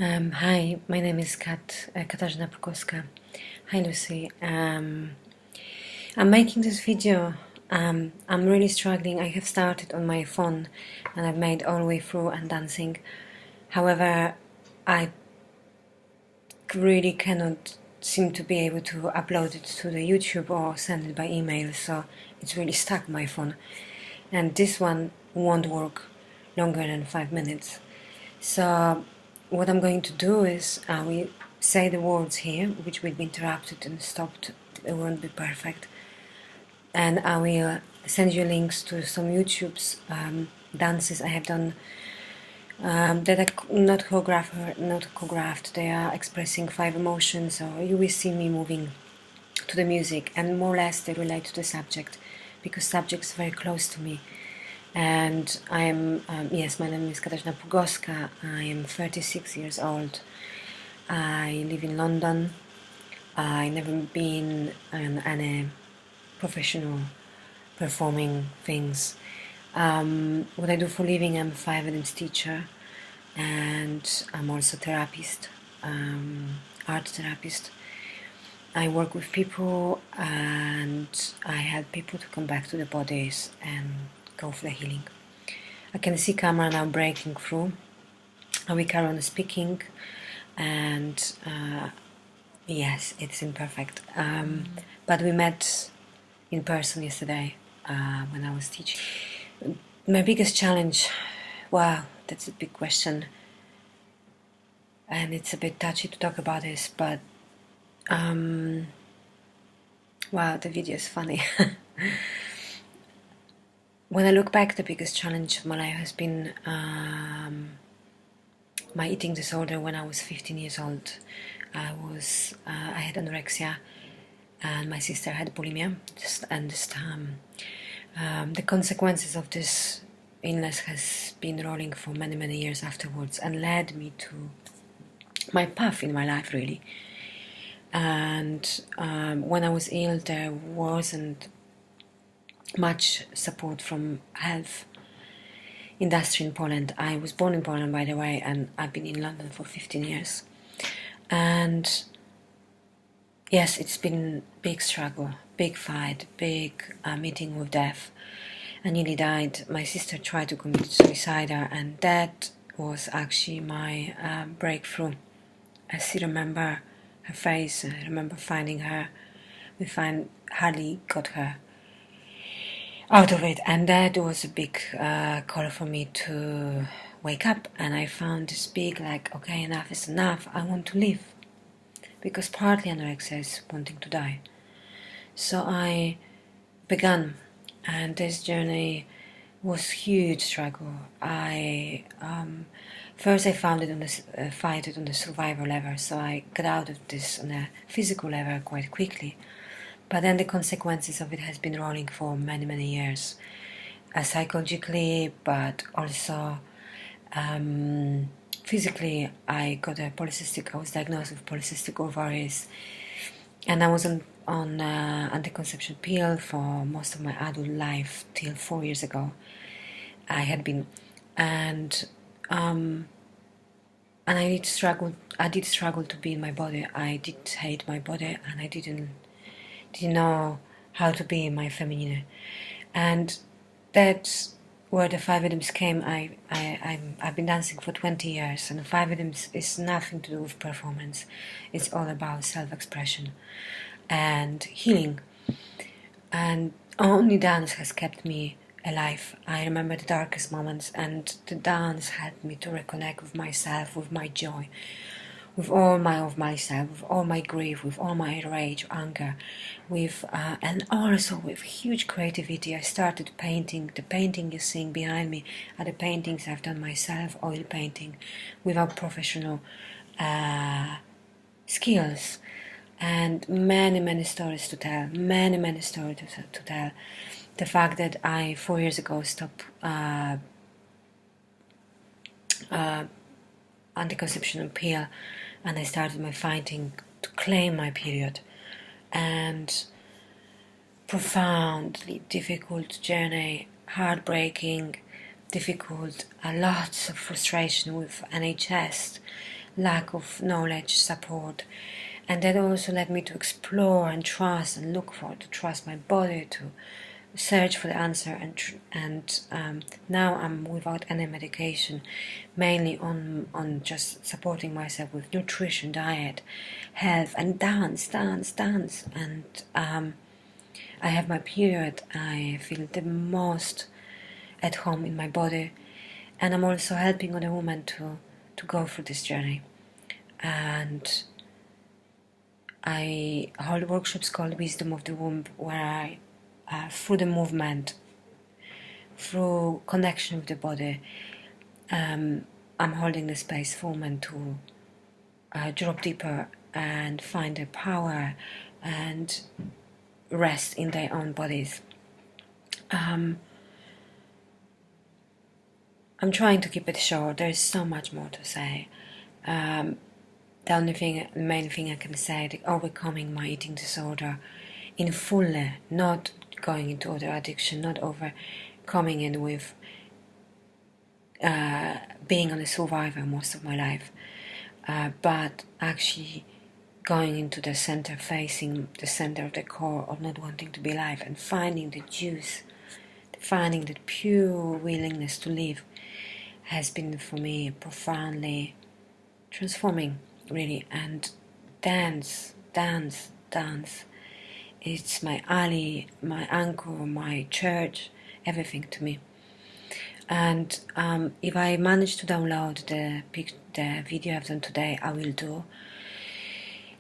Hi, my name is Katarzyna Prokowska. Hi, Lucy. I'm making this video. I'm really struggling. I have started on my phone and I've made all the way through and dancing. However, I really cannot seem to be able to upload it to the YouTube or send it by email, so it's really stuck on my phone. And this one won't work longer than 5 minutes. So what I'm going to do is we say the words here, which will be interrupted and stopped. It won't be perfect. And I will send you links to some YouTube's dances I have done that are not choreographed. They are expressing 5 emotions, so you will see me moving to the music, and more or less they relate to the subject because subject is very close to me. And I am, yes, my name is Katarzyna Prokowska. I am 36 years old. I live in London. I never been in any professional performing things. What I do for living, I'm a 5 teacher, and I'm also a therapist, art therapist. I work with people and I help people to come back to their bodies and go for the healing. I can see camera now breaking through. We carry on speaking, and yes, it's imperfect. But we met in person yesterday when I was teaching. My biggest challenge, wow, that's a big question, and it's a bit touchy to talk about this, but wow, the video is funny. When I look back, the biggest challenge of my life has been my eating disorder. When I was 15 years old, I had anorexia, and my sister had bulimia. The consequences of this illness has been rolling for many, many years afterwards, and led me to my path in my life, really. And when I was ill, there wasn't much support from health industry in Poland. I was born in Poland, by the way, and I've been in London for 15 years. And yes, it's been big struggle, big fight, big meeting with death. I nearly died. My sister tried to commit suicide, and that was actually my breakthrough. I still remember her face. I remember finding her. We hardly got her out of it, and that was a big call for me to wake up. And I found this big, like, okay, enough is enough. I want to live, because partly anorexia is wanting to die. So I began, and this journey was huge struggle. First I found it on the fight it on the survival level, so I got out of this on a physical level quite quickly. But then the consequences of it has been rolling for many, many years, psychologically, but also physically. I was diagnosed with polycystic ovaries, and I was on anti-conception pill for most of my adult life till 4 years ago. I had been, and I did struggle. I did struggle to be in my body. I did hate my body, and I didn't know how to be in my feminine. And that's where the 5 rhythms came. I've been dancing for 20 years, and 5 rhythms is nothing to do with performance. It's all about self-expression and healing. And only dance has kept me alive. I remember the darkest moments, and the dance helped me to reconnect with myself, with my joy, with all of myself, with all my grief, with all my rage, anger, and also with huge creativity. I started painting. The painting you're seeing behind me are the paintings I've done myself, oil painting, without professional skills. And many, many stories to tell, to tell. The fact that I 4 years ago stopped anti-conception pill, and I started my fighting to claim my period, and profoundly difficult journey, heartbreaking, difficult, lots of frustration with NHS, lack of knowledge, support. And that also led me to explore and trust and look for, to trust my body, to search for the answer. And now I'm without any medication, mainly on just supporting myself with nutrition, diet, health, and dance. And I have my period. I feel the most at home in my body, and I'm also helping other women to go through this journey. And I hold workshops called Wisdom of the Womb, where I, through the movement, through connection with the body, I'm holding the space for women to drop deeper and find their power and rest in their own bodies. I'm trying to keep it short. There's so much more to say. The main thing I can say, is overcoming my eating disorder in full, not going into other addiction, not overcoming it with being on a survivor most of my life, but actually going into the center, facing the center of the core of not wanting to be alive and finding the juice, finding the pure willingness to live has been for me profoundly transforming, really. And dance, it's my ally, my anchor, my church, everything to me. And if I manage to download the video I've done today, I will do.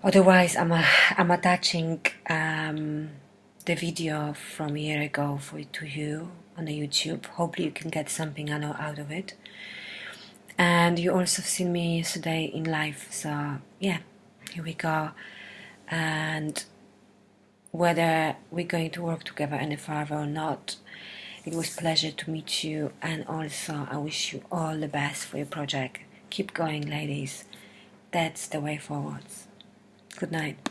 Otherwise, I'm attaching the video from a year ago to you on the YouTube. Hopefully you can get something out of it. And you also seen me yesterday in live, so yeah, here we go. And whether we're going to work together any further or not, it was a pleasure to meet you, and also I wish you all the best for your project. Keep going, ladies. That's the way forwards. Good night.